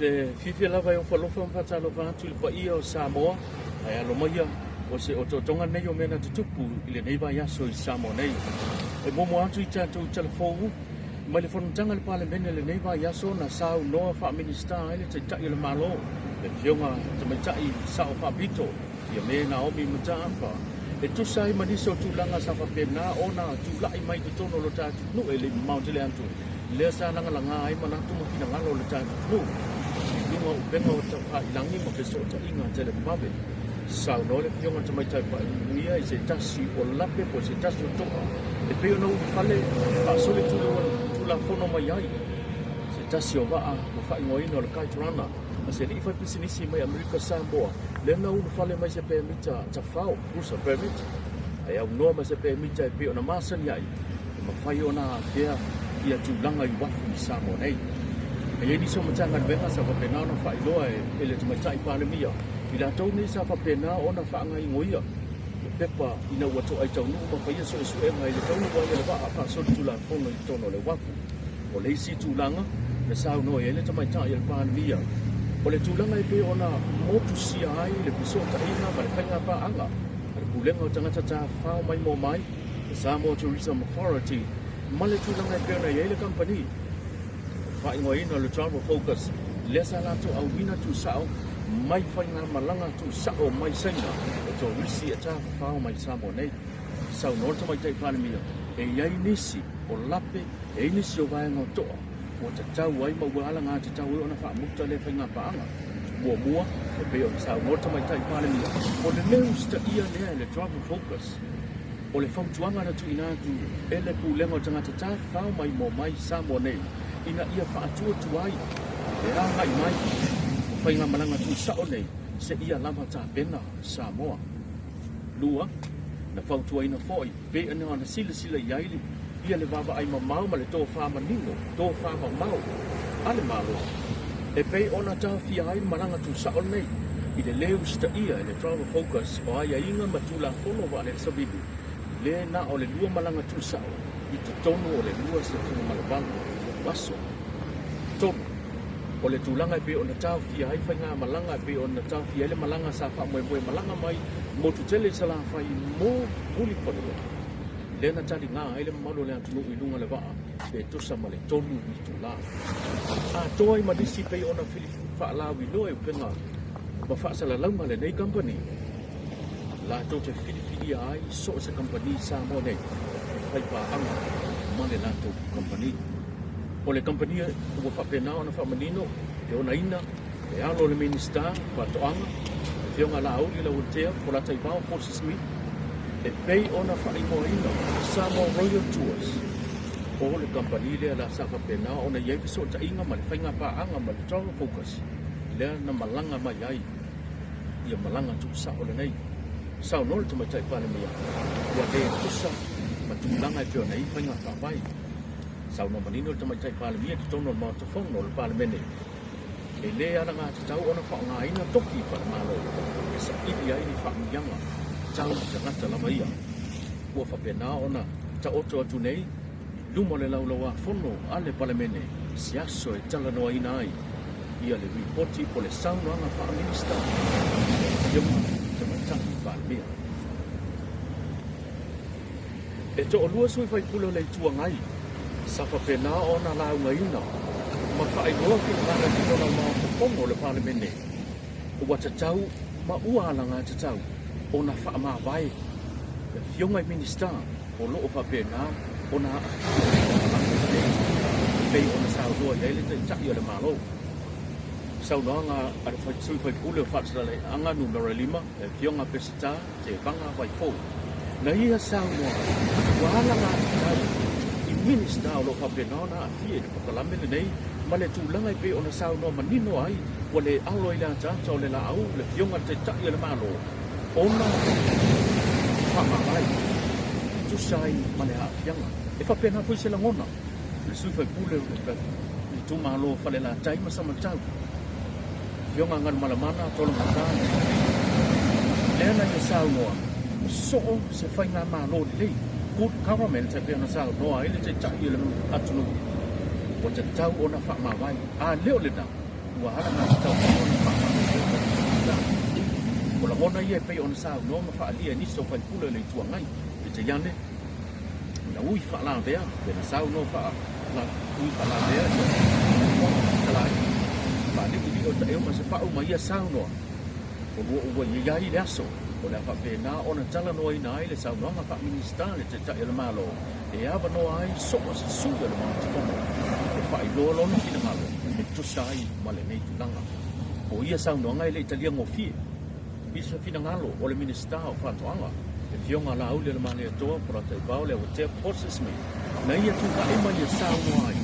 se fifi lava yo falo fa fa talo fa tu pa io Samoa ai lo mai o se Otootoga nei o mena Tutupu ile nei Vaiaso i Samoa nei e mo atu i tatu telefonu mai le fontanga le palemene le nei Vaiaso na sau no fa minista ile te tai le malo le fionga te mai tai sau fa bito ia mena o mi matafa e tu sai maniso tu langa sa fa pena ona tu lai mai tu tono lo tatu no ele mountain antu le sa langa ai mana tu mo fina ngalo le tatu no Lunga upenga o tapa ilangi mo ke sota inga tele mabe. Sau no le fionga te mai tai pa nia i se tasi o lape po se tasi o toa. E peo na ui fale pa sole tu la fono mai ai. Se tasi o waa mo fai ngoina o le kai turana. Ma se li fai pisinisi mai Amerika Samoa. Le na ui fale mai se pe mita tafao, rusa permit. Ai au noa mai se pe mita e peo na masan iai. Ma fai o na kea ia tu langa i wafu i Samoa nei. E ni so matanga venga sa fa pena no fa iloa e le tuma tai pandemia ila tau ni sa fa pena ona fa ngai ngoia e pepa ina wato ai tau no ma fa yeso so e ngai le tau no wa le va fa so tu la fono i tono le wafu o le si tu langa le sa no e le tuma tai el pandemia o le tu langa e pe ona mo tu si ai le piso ta ina ma le fanga pa anga le pulenga o tanga ta fa mai mo mai the Samoa Tourism Authority ma le tu langa e pe ona e le company Fai ngoina le travel focus lesa la to au wina tu sao mai faina malanga tu sao mai senga to risi ata fa mai Samoa nei sau norte mai tai pandemia e yai nisi o lape e nisi o vai no to o te tau ai ma wala nga te tau ona fa muta le fainga paanga mua e pe o sau norte mai tai pandemia o le news ta ia le travel focus o le famtuanga na tu ina tu ele pulenga tanga te ta fa mai mo mai Samoa nei ina ia whaatua tuai e ranga i mai o whainga malanga tu sao nei se ia lama ta pena Samoa lua na whautua ina foi pe ane ana sila iaili ia le vava ai mamau ma le tō whamanino tō whamamau ale malo e pe ona ta fia ai malanga tu sao nei i le leu sta ia e le travel focus o aia inga matula fono wa le sabibi le na o le lua malanga tu sao i te tono o le lua se fono malabango Vaso tono o le tulanga pe ona tau fia ai whainga malanga pe ona tau fia le malanga sa wha moe malanga mai mo tu tele sala whai mo muli whanua le na tali ngā ai le malo le atunu i lunga le waa pe tosa ma le tonu i tu la a toai ma disi pe ona fili wha lawi loe upenga ma wha sala lauma le nei company la to te fili ai so se company sa mo nei whai pa anga ma le lato company o le company ua whapena ona whamanino e ona ina e alo le minister whatoanga e whionga la auli la utea po la taipao Forces Smith e pei ona whaingoa ina Samoa Royal Tours o le company lea la sa whapena ona iei viso ta inga ma le whainga paanga ma le travel focus lea na malanga mai ai ia malanga tu sa o le nei sao nore tu mai taipane mea ua le tusa ma tu langa e pio nei whainga papai sau no manino te mai tai palemia te tono ma te fono le palemene e le ana ngā te tau ona whaonga ina toki whanamalo e sa iwi ai ni whaamianga tau te ngata lama ia ua whapena ona ta oto atu nei luma le laulawa fono a le palemene si aso e tala noa ina ai ia le reporti po le sauno anga whaaminista iama te mai tai palemia e to olua sui whai pulo le tua ngai sa whapena ona launga ina ma whaingoa ki ngana ki tona maa popongo le palemene ua tatau ma ualanga tatau ona whaama vai le fiongai minista o loo whapena ona pei ona sao doa leile te tai o le malo sau noanga are whaitsui whaipule o whatsala anga numero 5 e fionga pesita te vanga vai fo na ia sao noa ualanga tatau Minister o lo whapena ona a fie le pakalame le nei ma le tūlanga i pe ona sao no manino ai wa le alo i la tata o le la au le fionga te tai le malo ona whamawai tu sai ma le haafianga e whapena fui se la ngona le sui whai pule le tu malo whale la tai ma samatau fionga ngan malamana tolo matai le ana i sao noa so se whainga malo le lei good government te pena sa no ai le te tai le atunu o te tau ona wha mawai a leo le na tuahala na tau ona wha o la ngona ia pe ona sa no ma fa alia ni so fa pula le tuangai e te yane na ui fa la vea pe na sa no fa la ui fa la vea kala fa ni ki o te ma se fa o ma ia sa no o ia i le aso o le fa pe na ona tala no ina ile sa no ma fa minister le te ta ele malo e ava no ai so se su le ma te kono e fa i lo lo ni ki na malo e tu sai ma le nei tu langa o ia sa no ngai le italia ngo fi bisa fina ngalo o le minister o fa toanga e fionga la ule le mane to por te bao le o te process me na ia tu ka e ma ia sa no ai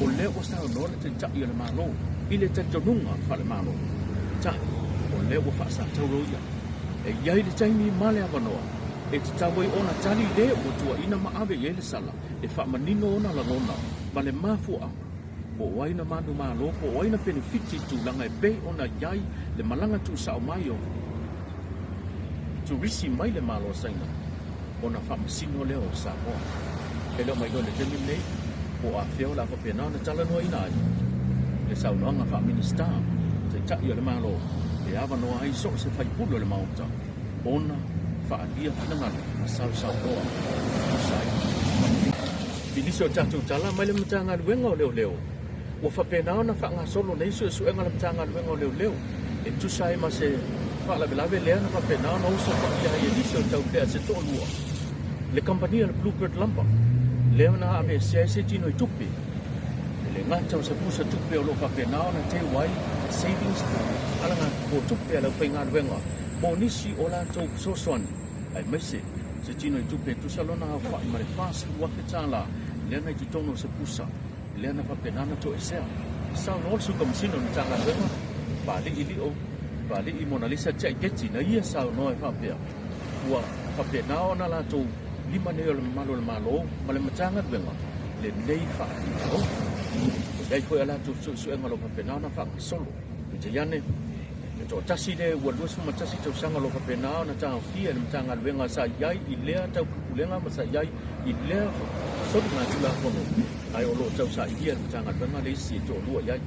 o le o sa no le te ta i le malo ile te tonunga fa le malo ta o le o fa sa tau roia e iai le taimi male avanoa e te tawai ona tali le o tua ina maave i ele sala e wha manino ona la ngona ma le mafua po waina manu malo po waina benefiti tu langa e pe ona iai le malanga tu sao mai o tu risi mai le malo saina ona wha masino leo sa moa e leo mai do le temi nei po a feo la papena na tala noa ina ai le sao noanga wha minister te tai o le malo e ava no ai so se fai pulo le mauta ona fa adia finangana sa roa sai biliso tatu tala mai le mtanga luenga o leo o fa pena ona fa nga solo nei so enga le mtanga luenga o leo e tu sai ma se fa la bela le na fa pena ona uso fa ia e biliso tau le se to lua le compagnia le bluebird lumber le na ave se tino i tupi le ngata o se pusa tupi o lo fa pena ona te wai savings alanga ko tupe ala penga wenga mo nisi ola to so son ai mese se tino i tupe tu salona fa i mare fast wa fetala le na ti tono se pusa le na fa penana to esea sa no su kom sino ni tanga wenga bali ili o bali i Mona Lisa chai geti na ia sa no fa pe wa fa pena ona la to lima ne o malo male matanga wenga le nei fa o dai foi ala to su engalo fa pena na fa solo te yane to tasi le wa lu suma tasi to sanga lo ka pena na ta fia le mtanga lenga sa yai i lea ta kulenga ma sa yai i lea so na tula kono ai o lo tau sa i dia mtanga lenga le si to lu yai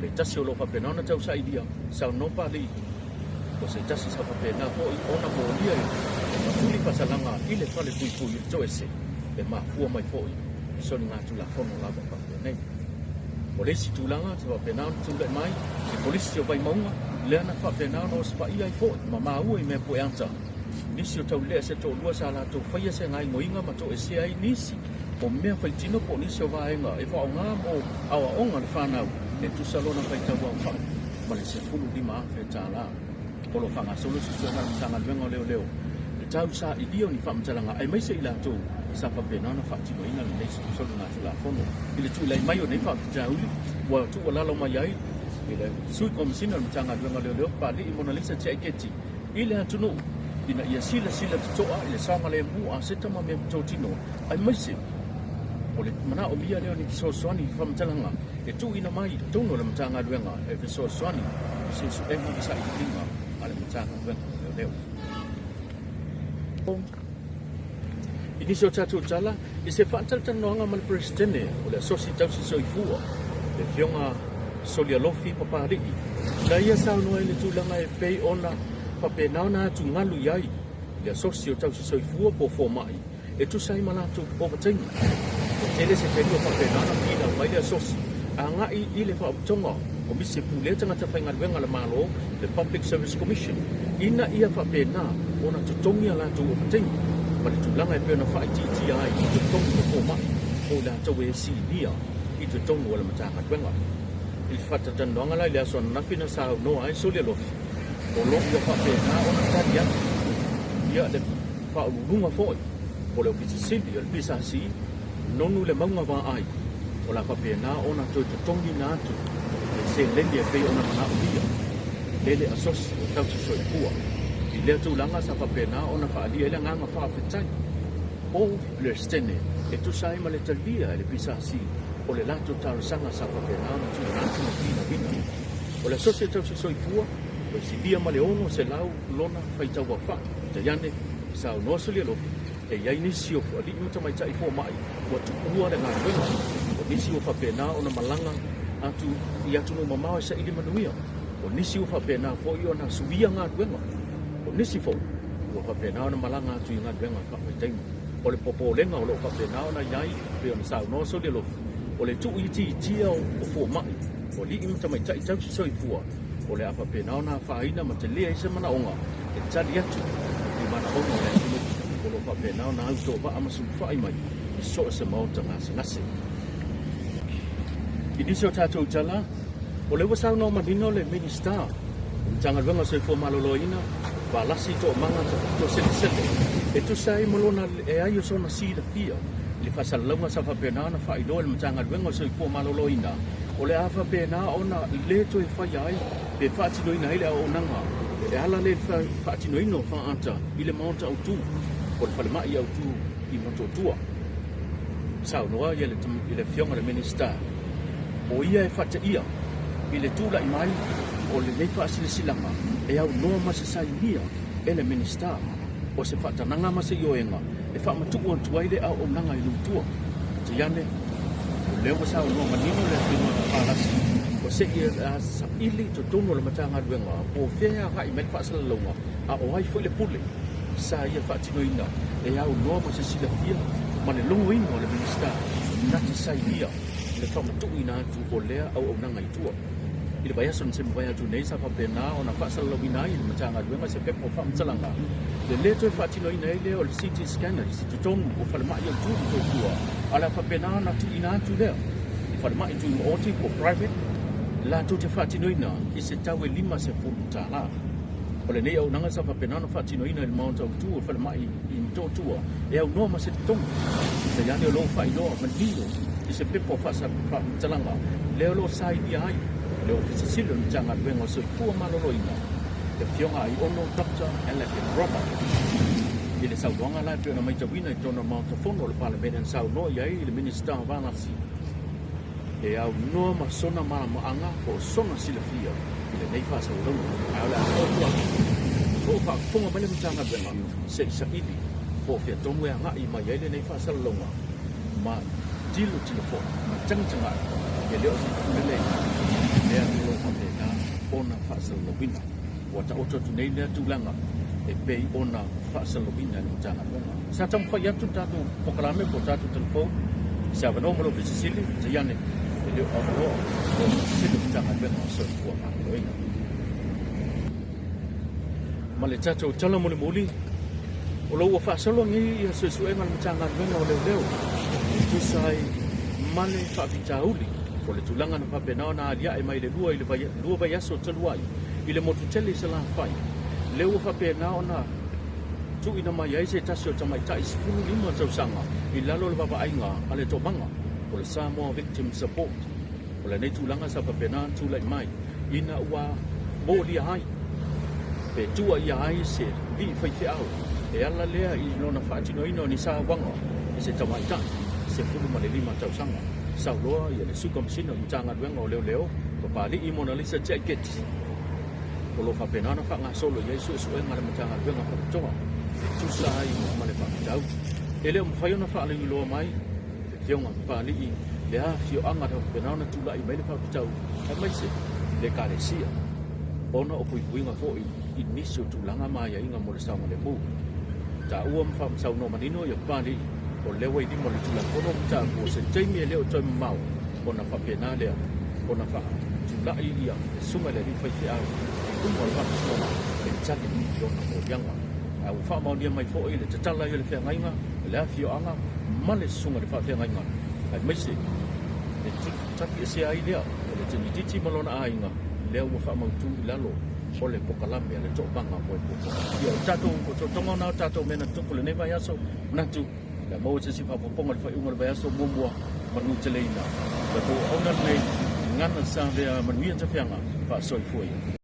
le tasi o lo ka pena na tau sa i dia sa no pa li o se tasi sa ka pena ho i ona mo dia ma tuli pasalanga i le fale pui to ese e ma fu mai foi so na tula kono la ba nei polisi tulanga se va pena tu le mai e polisi o vai maunga le ana fa pena no se fa ia i fo ma u i me po anta nisi o tau le se to lua sa la to faia se ngai ngoinga ma to e se ai nisi o me fa tino po nisi o vai nga e fa nga mo awa onga le fa na e tu salona fa tau wa fa ma le se fulu di ma fe tala ko lo fa nga solo se so na tanga vengo leo tau sa i dio ni fa mtalanga ai mai se ila to sa fa pena na fa tino ina le so na la fono ile tu lai mai o nei fa jauli wa tu wala lo mai ai ile sui komisina mtanga leo pa li Mona Lisa cheketi ile atunu ina ia sila to ile sama le mu a seta ma me to tino ai mai se ole mana o mia leo ni so swani fa mtalanga e tu ina mai to no le mtanga leo e so swani se su e mo sa i dinga ale mtanga leo Inicio tatu tala i se fatal tanoanga mal presidente o le sosi tau si soifua le fionga solia lofi papari na ia sa no ele tulanga e pei ona fa pena na tu ngalu yai le sosi tau si soifua po fo mai e tu sai mala tu po patengi ele se pedi fa pena na ina mai le sosi anga i ile fa tonga o mi se pule tanga ta fainga wenga le malo le Public Service Commission ina ia fa pena ona tu tongi ala tu o patengi ma le tulanga e pena fai titi ai i te tongi o mai o la tau e si nia i te tongi o le matanga wenga il fata tandonga la le son na fina sa no ai so le lofi o lo ia fa pena ona tali atu ia le fa urunga foi o le ofisi sili o le pisa si nonu le maunga wa ai o la fa pena ona to te tongi na atu e se lendi e pei ona mana uia lele asosi o tau si so i pua i lea tūlanga sa whapena o na whaalia ele nganga whaafetai. O le stene, e tu sa ima le talia e le pisasi o le lato tarasanga sa whapena o na tūlanga na pina vina. O le sose tau si soifua, o si lia ma le ono se lau lona whaitau wa wha, ta yane sa o noa soli alofi, e iai nisi o fuali ima tamai tai fo mai, o tu ua le ngā wenga, o nisi o whapena o na malanga, atu ia tunu mamao sa ili manuia o nisi ufa pena fo io na subia nga duenga o nisi fo ufa pena na malanga atu nga duenga ka mai o le popo lenga o lo ufa pena na yai pe o sa no so de lo o le tu iti tia o fo mai o li imta mai tai tau so i fua o le apa pena na faina ma te lea isa mana onga e tali atu i mana onga le o lo ufa pena na auto ba amasu fai mai i so se mau tanga ngase i diso tatou tala o le wasau no manino le minister tanga venga se fo maloloina ba lasi to manga to sele e tu sai molona e ai so na si da fia le fasalonga sa fa pena na fa idol tanga venga se fo maloloina o le afa pena ona le to e fa ai pe fa ti no ina ile o nanga e ala le fa ti no ino fa anta ile monta o tu o le falma ia o tu i moto tua sa no ia le ile fionga le minister o ia e fa ia ile tula i mai o le nei faasilisilanga e au noa ma se sainia e le minister o se whatananga ma se ioenga e whaamatuu antua i le au nanga i lutua te iane o leo sa o noa manino le whima whalasi o se ia sa ili to tono le matanga ruenga o whea hai me whaasala launga a o hai fwile pule sa ia whaatinoina e au noa ma se silafia ma le longo ingo le minister nati sainia le whaamatuu ina atu o lea au nanga i tua ile Vaiaso se Vaiaso nei sa pena ona fasal lo binai le matanga duenga se pepo fa mtsalanga le leto e fatino ina ile o le CT scanner si tutonu o fa ma ia tu to tua ala fa pena na tu ina tu le fa ma tu o ti ko private la tu te fatino ina i se tawe lima se futa la o le nei o nanga sa fa pena na fatino ina il mount tu o fa ma i to tua e o no ma se tutonu se ya lo fa ino ma dilo i se pepo fa sa mtsalanga le lo sai di ai le ofisa silo ni tanga vengo so fu maloloina le fionga ai ono doctor ele ke Robert ile sa wanga la pe na mai tawina i tona ma to fono le parliament sa no ia ile minister vanasi e au no ma sona ma anga ko sona silafia ile nei fa sa lo ala o fa fonga bale mtanga vengo se sa idi po fe tomo ya nga i mai ile nei fa sa lo ma dilo telefon ma tanga ele o le lea lo pena ona fasal lobina wata oto tunei lea tulanga e pei ona fasal lobina ni tanga sa tam fa yatu tatu pokalame po tatu telefon sa vano mo fisili te yane ele o silo tanga bena so ko ma loina male tatu tala mo moli o lo fasal lo ngi so so e mal tanga bena o leo tu sai male fa vitauli o le tulanga na papena na alia e mai le lua ile lua Vaiaso taluai ile motu tele se la fai le ua papena ona tu ina mai ai se tasio tamai tai sifunu lima tau sanga i lalo le papa ainga ale to manga o le Samoa Victim Support o le nei tulanga sa papena tu lai mai ina ua mo li hai pe tua ia ai se li fai fe au e ala lea i lona fatino ino ni sa wanga se tamai tai se funu ma le lima tau sanga sau loa ia le suka masina mtanga duenga o leo papali i Mona Lisa jacket o lo fa pena na fa nga solo ia su e ngara mtanga duenga fa toa tu sai ma le fa tau ele mo fa na fa le lo mai te nga papali i le a fio anga da pena na tu la i mai le fa tau ai mai se le kalesia ona o pui nga fo i niso tu langa mai ia nga mo le sa mo le bu ta uam fa sau no manino ia papali o lewa i limo le tula kono mta ko se taimi e leo toi mau o na whapena lea o na wha tula i ia sunga le rifai te au e kumo le whaka sona e tati i ona o yanga au wha maonia mai fo i le tatala i le whea ngainga le a fio anga male sunga le wha ngainga ai meise e tati e se ai lea o le tini titi malona a inga leo wa wha mautu i lalo o le pokalame le to banga mo e poko i o tatou o to tonga na tatou mena tupu le nei Vaiaso natu la mo se si fa ponga fa unga Vaiaso momua manu teleina la to ona nei ngana sa vea manuia Tafeaga fa soi foi